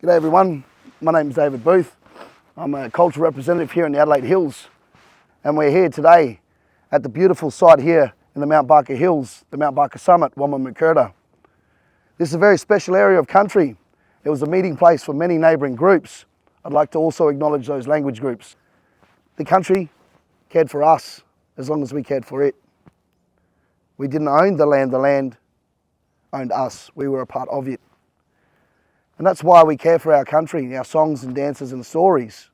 G'day everyone, my name is David Booth. I'm a cultural representative here in the Adelaide Hills, and we're here today at the beautiful site here in the Mount Barker Hills, the Mount Barker Summit, Wamma. This is a very special area of country. It was a meeting place for many neighbouring groups. I'd like to also acknowledge those language groups. The country cared for us as long as we cared for it. We didn't own the land owned us. We were a part of it. And that's why we care for our country, our songs and dances and stories,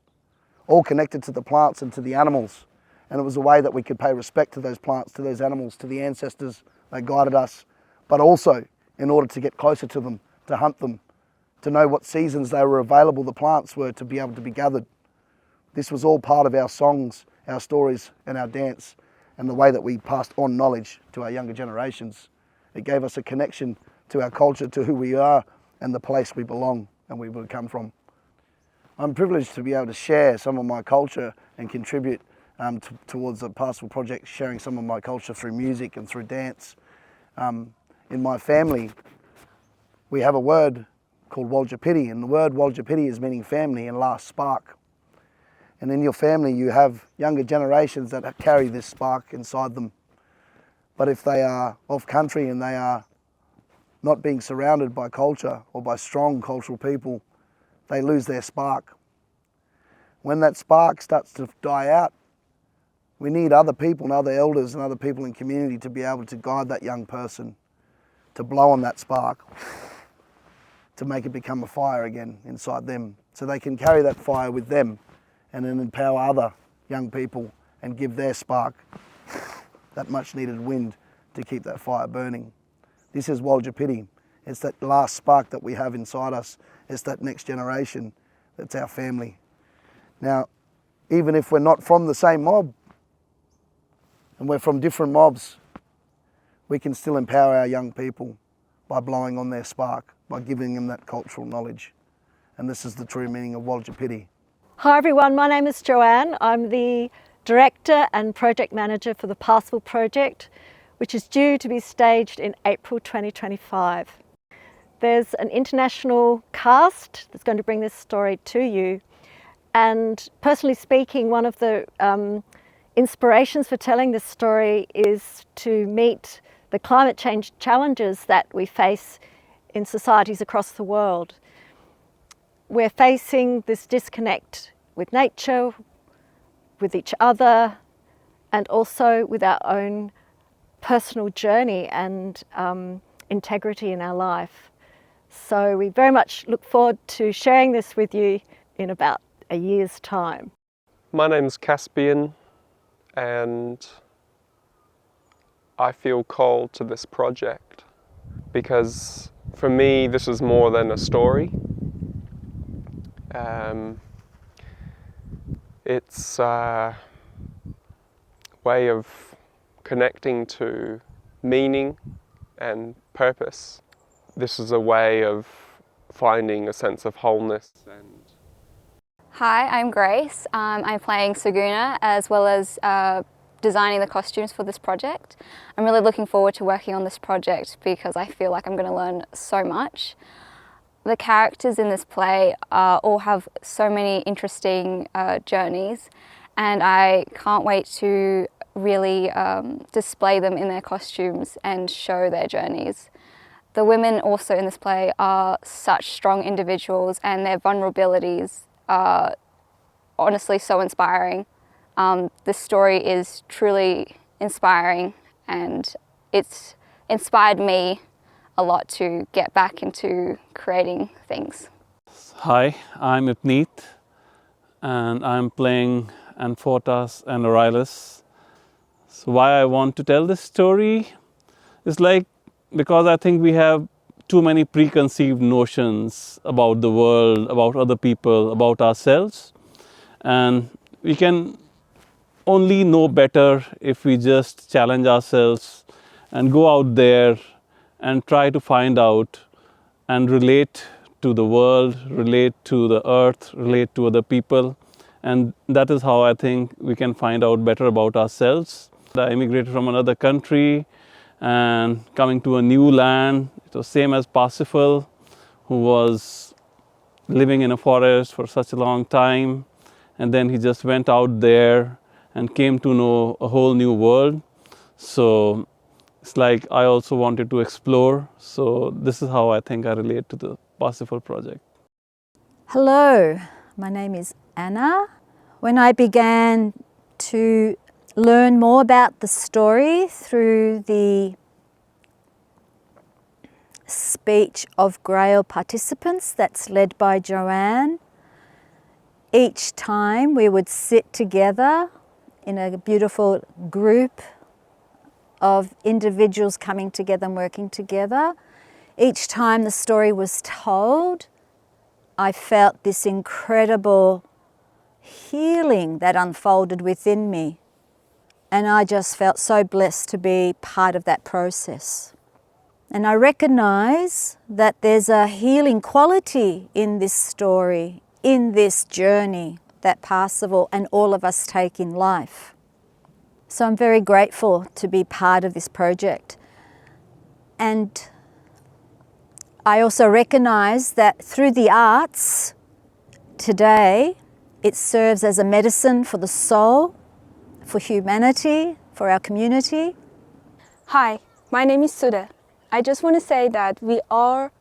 all connected to the plants and to the animals. And it was a way that we could pay respect to those plants, to those animals, to the ancestors that guided us, but also in order to get closer to them, to hunt them, to know what seasons they were available, the plants were to be able to be gathered. This was all part of our songs, our stories and our dance, and the way that we passed on knowledge to our younger generations. It gave us a connection to our culture, to who we are, and the place we belong and we would come from. I'm privileged to be able to share some of my culture and contribute towards the Parsifal Project, sharing some of my culture through music and through dance. In my family, we have a word called Waljapiti, and the word Waljapiti is meaning family and last spark. And in your family, you have younger generations that carry this spark inside them. But if they are off country and they are not being surrounded by culture or by strong cultural people, they lose their spark. When that spark starts to die out, we need other people and other elders and other people in community to be able to guide that young person, to blow on that spark, to make it become a fire again inside them, so they can carry that fire with them and then empower other young people and give their spark that much needed wind to keep that fire burning. This is Waljapiti. It's that last spark that we have inside us. It's that next generation. That's our family. Now, even if we're not from the same mob and we're from different mobs, we can still empower our young people by blowing on their spark, by giving them that cultural knowledge. And this is the true meaning of Waljapiti. Hi everyone, my name is Joanne. I'm the Director and Project Manager for the Parsifal Project, which is due to be staged in April 2025. There's an international cast that's going to bring this story to you. And personally speaking, one of the inspirations for telling this story is to meet the climate change challenges that we face in societies across the world. We're facing this disconnect with nature, with each other, and also with our own personal journey and integrity in our life. So we very much look forward to sharing this with you in about a year's time. My name's Caspian, and I feel called to this project because for me this is more than a story. It's a way of connecting to meaning and purpose. This is a way of finding a sense of wholeness. Hi, I'm Grace. I'm playing Saguna as well as designing the costumes for this project. I'm really looking forward to working on this project because I feel like I'm going to learn so much. The characters in this play all have so many interesting journeys, and I can't wait to really display them in their costumes and show their journeys. The women also in this play are such strong individuals, and their vulnerabilities are honestly so inspiring. This story is truly inspiring, and it's inspired me a lot to get back into creating things. Hi, I'm Ipneet, and I'm playing Amphotas and Aurelius. So why I want to tell this story is because I think we have too many preconceived notions about the world, about other people, about ourselves. And we can only know better if we just challenge ourselves and go out there and try to find out and relate to the world, relate to the earth, relate to other people. And that is how I think we can find out better about ourselves. I immigrated from another country and coming to a new land. It was same as Parsifal, who was living in a forest for such a long time, and then he just went out there and came to know a whole new world. So it's like I also wanted to explore. So this is how I think I relate to the Parsifal Project. Hello, my name is Anna. When I began to learn more about the story through the speech of Grail participants that's led by Joanne, each time we would sit together in a beautiful group of individuals coming together and working together. Each time the story was told, I felt this incredible healing that unfolded within me. And I just felt so blessed to be part of that process. And I recognize that there's a healing quality in this story, in this journey that Parsifal and all of us take in life. So I'm very grateful to be part of this project. And I also recognize that through the arts today, it serves as a medicine for the soul, for humanity, for our community. Hi, my name is Sudha. I just want to say that we are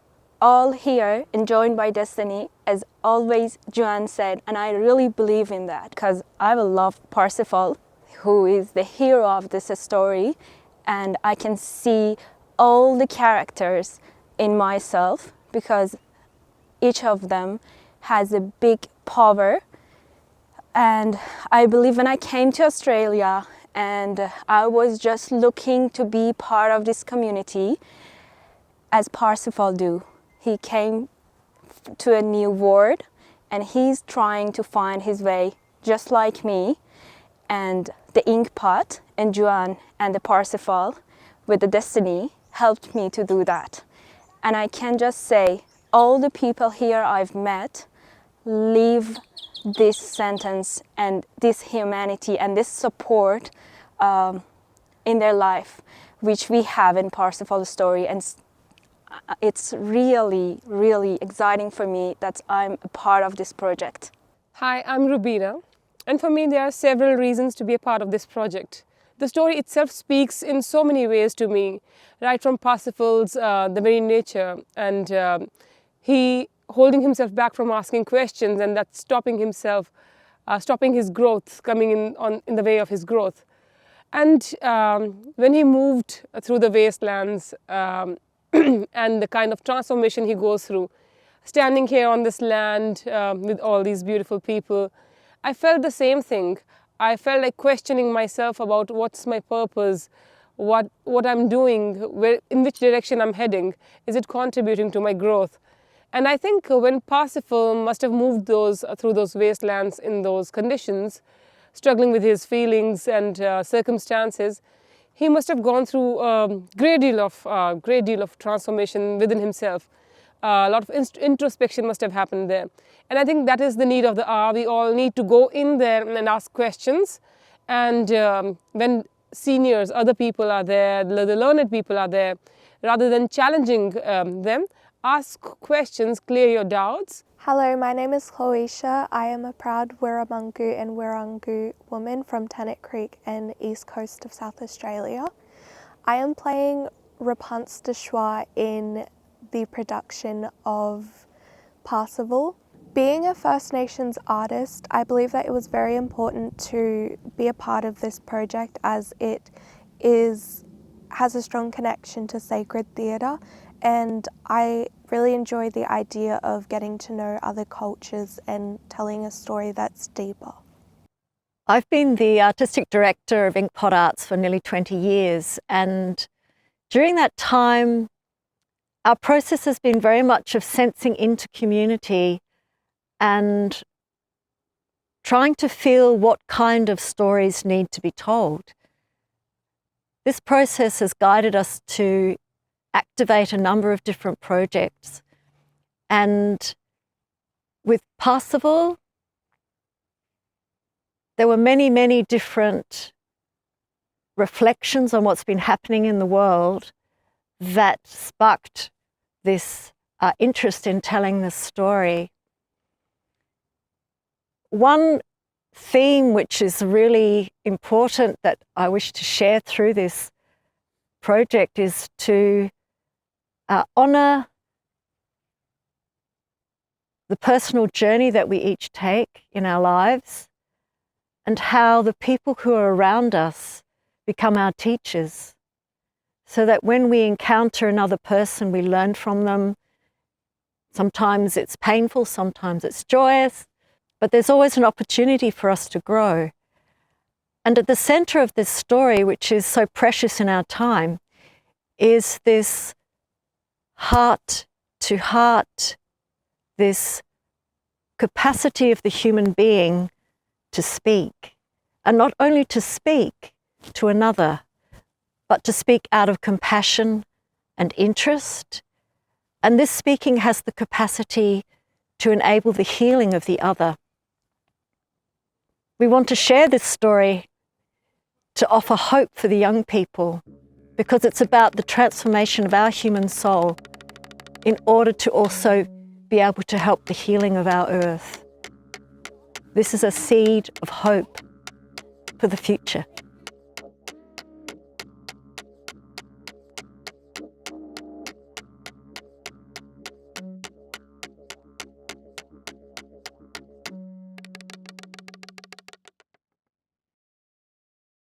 all here and joined by destiny, as always Joanne said, and I really believe in that because I will love Parsifal, who is the hero of this story, and I can see all the characters in myself because each of them has a big power. And I believe when I came to Australia and I was just looking to be part of this community, as Parsifal do. He came to a new world and he's trying to find his way just like me. And the Inkspot and Joanne and the Parsifal with the destiny helped me to do that. And I can just say all the people here I've met live this sentence and this humanity and this support in their life, which we have in Parsifal's story. And it's really, really exciting for me that I'm a part of this project. Hi, I'm Rubina, and for me there are several reasons to be a part of this project. The story itself speaks in so many ways to me, right from Parsifal's the very nature and he holding himself back from asking questions, and that's stopping himself, stopping his growth, coming in the way of his growth. And when he moved through the wastelands and the kind of transformation he goes through, standing here on this land with all these beautiful people, I felt the same thing. I felt like questioning myself about what's my purpose, what I'm doing, in which direction I'm heading. Is it contributing to my growth? And I think when Parsifal must have moved through those wastelands in those conditions, struggling with his feelings and circumstances, he must have gone through a great deal of transformation within himself. A lot of introspection must have happened there. And I think that is the need of the hour. We all need to go in there and ask questions. And when seniors, other people are there, the learned people are there, rather than challenging them, ask questions, clear your doubts. Hello, my name is Chloesha. I am a proud Wirramungu and Wirangu woman from Tennant Creek and east coast of South Australia. I am playing Rapunzel de Schwa in the production of Parsifal. Being a First Nations artist, I believe that it was very important to be a part of this project as it has a strong connection to sacred theatre, and I really enjoy the idea of getting to know other cultures and telling a story that's deeper. I've been the artistic director of Inkspot Arts for nearly 20 years, and during that time our process has been very much of sensing into community and trying to feel what kind of stories need to be told. This process has guided us to activate a number of different projects. And with Parsifal, there were many, many different reflections on what's been happening in the world that sparked this interest in telling this story. One theme which is really important that I wish to share through this project is to honour the personal journey that we each take in our lives, and how the people who are around us become our teachers, so that when we encounter another person, we learn from them. Sometimes it's painful, sometimes it's joyous, but there's always an opportunity for us to grow. And at the centre of this story, which is so precious in our time, is this heart to heart, this capacity of the human being to speak, and not only to speak to another, but to speak out of compassion and interest. And this speaking has the capacity to enable the healing of the other. We want to share this story to offer hope for the young people, because it's about the transformation of our human soul in order to also be able to help the healing of our earth. This is a seed of hope for the future.